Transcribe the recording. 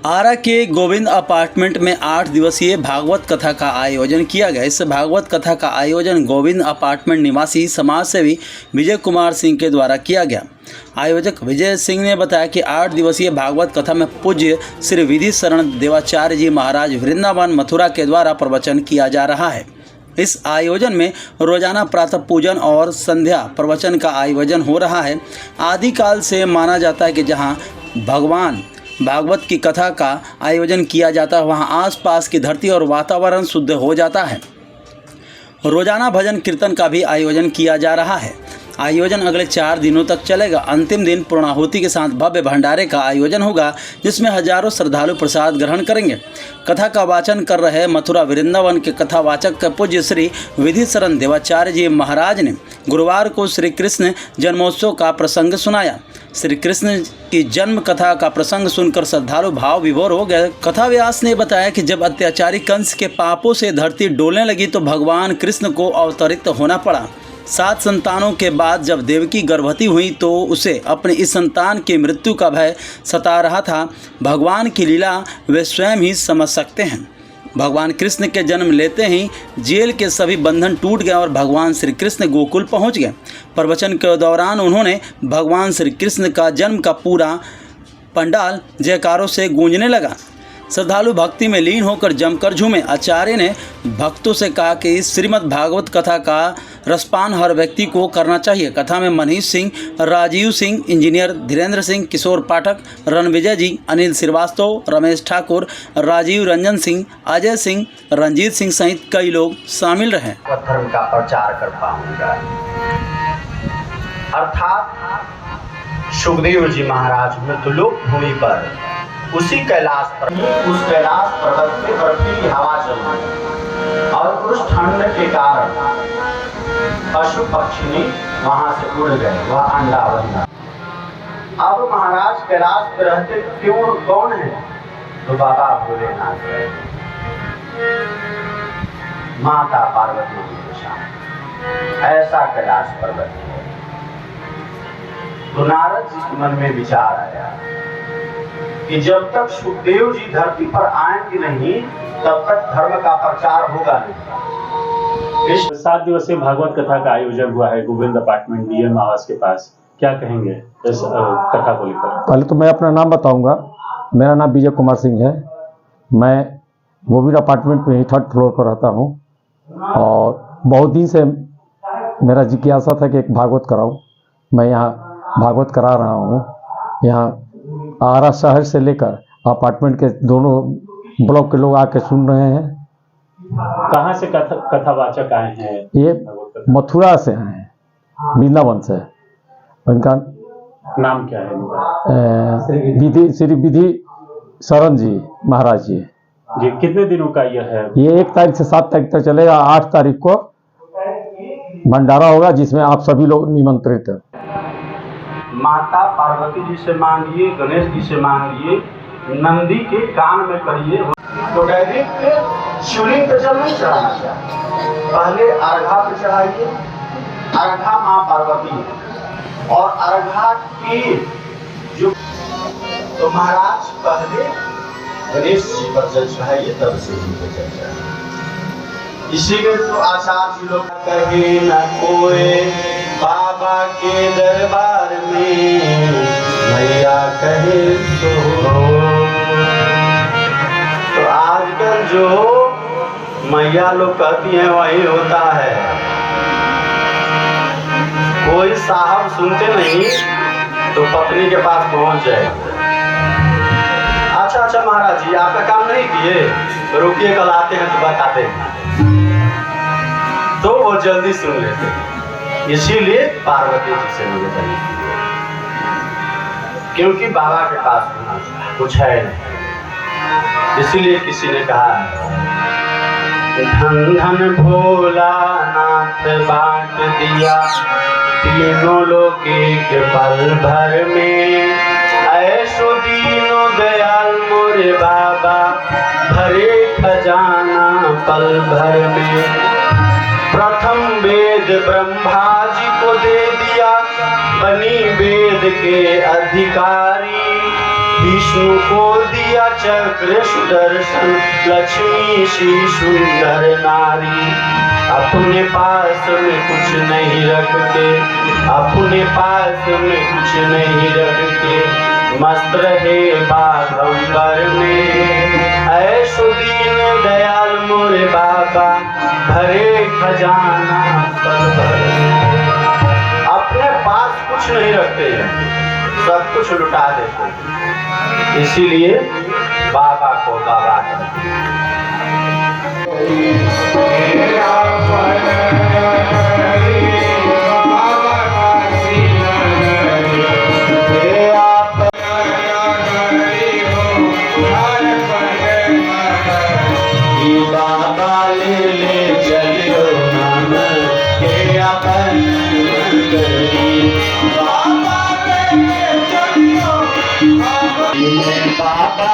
आरा के गोविंद अपार्टमेंट में 8 दिवसीय भागवत कथा का आयोजन किया गया। इस भागवत कथा का आयोजन गोविंद अपार्टमेंट निवासी समाज सेवी विजय कुमार सिंह के द्वारा किया गया। आयोजक विजय सिंह ने बताया कि 8 दिवसीय भागवत कथा में पूज्य श्री विधि शरण देवाचार्य जी महाराज वृंदावन मथुरा के द्वारा प्रवचन किया जा रहा है। इस आयोजन में रोजाना प्रातः पूजन और संध्या प्रवचन का आयोजन हो रहा है। आदिकाल से माना जाता है कि जहां भगवान भागवत की कथा का आयोजन किया जाता है वहां आसपास की धरती और वातावरण शुद्ध हो जाता है। रोजाना भजन कीर्तन का भी आयोजन किया जा रहा है। आयोजन अगले 4 दिनों तक चलेगा। अंतिम दिन पूर्णाहुति के साथ भव्य भंडारे का आयोजन होगा, जिसमें हजारों श्रद्धालु प्रसाद ग्रहण करेंगे। कथा का वाचन कर रहे मथुरा वृंदावन के कथावाचक पूज्य श्री विधि शरण देवाचार्य जी महाराज ने गुरुवार को श्री कृष्ण जन्मोत्सव का प्रसंग सुनाया। श्री कृष्ण की जन्म कथा का प्रसंग सुनकर श्रद्धालु भाव विभोर हो गए। कथा व्यास ने बताया कि जब अत्याचारी कंस के पापों से धरती डोलने लगी तो भगवान कृष्ण को अवतरित होना पड़ा। 7 संतानों के बाद जब देवकी गर्भवती हुई तो उसे अपने इस संतान की मृत्यु का भय सता रहा था। भगवान की लीला वे स्वयं ही समझ सकते हैं। भगवान कृष्ण के जन्म लेते ही जेल के सभी बंधन टूट गए और भगवान श्री कृष्ण गोकुल पहुंच गए। प्रवचन के दौरान उन्होंने भगवान श्री कृष्ण का जन्म का पूरा पंडाल जयकारों से गूंजने लगा। श्रद्धालु भक्ति में लीन होकर जमकर झूमे। आचार्य ने भक्तों से कहा कि इस श्रीमद् भागवत कथा का रसपान हर व्यक्ति को करना चाहिए। कथा में मनीष सिंह, राजीव सिंह, इंजीनियर धीरेन्द्र सिंह, किशोर पाठक, रणविजय जी, अनिल श्रीवास्तव, रमेश ठाकुर, राजीव रंजन सिंह, अजय सिंह, रंजीत सिंह सहित कई लोग शामिल रहे। धर्म का प्रचार कर पाऊंगा। अर्थात सुखदेव जी महाराज मृत्युलोक भूमि पर उसी कैलाश पर्वत पे बर्फीली हवा चल रही और उस ठंड के कारण पशु पक्षी ने वहां से उड़ गए, वह अंडा बना। अब महाराज कैलाश पे रहते क्यों कौन है? तो बाबा भोलेनाथ है, माता पार्वती के साथ। ऐसा कैलाश पर्वत है। तो नारद जी के मन में विचार आया कि जब तक सुखदेव जी धरती पर आएंगे नहीं तब तक धर्म का प्रचार होगा नहीं। 7 दिवसीय भागवत कथा का आयोजन हुआ है गोविंद अपार्टमेंट डीएम आवास के पास। क्या कहेंगे इस कथा को लेकर? पहले तो मैं अपना नाम बताऊंगा। मेरा नाम विजय कुमार सिंह है। मैं गोविंद अपार्टमेंट में ही 3rd फ्लोर पर रहता हूं और बहुत दिन से मेरा जिज्ञासा था कि एक भागवत कराऊं। मैं यहाँ भागवत करा रहा हूँ। यहाँ आरा शहर से लेकर अपार्टमेंट के दोनों ब्लॉक के लोग आके सुन रहे हैं। कहाँ से कथावाचक आए हैं? ये मथुरा से हैं, वृंदावन से। उनका नाम क्या है? श्री विधि शरण जी महाराज जी। जी, कितने दिनों का यह है? ये 1 तारीख से 7 तारीख तक चलेगा। 8 तारीख को भंडारा होगा जिसमें आप सभी लोग निमंत्रित हैं। माता पार्वती जी से मांगिए, गणेश जी से मांगिए, नंदी के कान में करिए। तो डायरेक्ट शिवलिंग पे जल नहीं चढ़ाना चाहिए। पहले अर्घा पे चढ़ाइए। अर्घा माँ पार्वती है और अर्घा की जो तो महाराज पहले गणेश जी पर जल चढ़ाइए, तब से जी पे जल चढ़ाइए। इसीलिए तो आचार्य जी लोग कहे न कोई बाबा के दरबार में मैया कहे तो आजकल जो मैया लोग कहती हैं वही होता है। कोई साहब सुनते नहीं तो पत्नी के पास पहुंच जाए। अच्छा महाराज जी, आपका काम नहीं किए, रुकिए कल आते हैं तो बताते हैं। तो वो जल्दी सुन लेते हैं। इसीलिए पार्वती जी से निवेदन किया, क्योंकि बाबा के पास कुछ है नहीं। इसीलिए किसी ने कहा धन धन भोला नाथ बांट दिया तीनों लोग के पल भर में। ऐसो दीनो दयाल मोरे बाबा भरे खजाना पल भर में। प्रथम वेद ब्रह्मा जी को दे दिया, बनी वेद के अधिकारी। विष्णु को दिया चक्र सुदर्शन, लक्ष्मी श्री सुंदर नारी। अपने पास में कुछ नहीं रखते, अपने पास में कुछ नहीं रखते, मस्त रहे बागंबर में। ऐसो दीन दयाल मोरे बाबा, भरे खजाना पल भर। अपने पास कुछ नहीं रखते हैं, सब कुछ लुटा देते हैं, इसीलिए बाबा को बाबा कहते हैं। बाबा ले चलियो मन के अपन मंगली, बाबा ले चलियो बाबा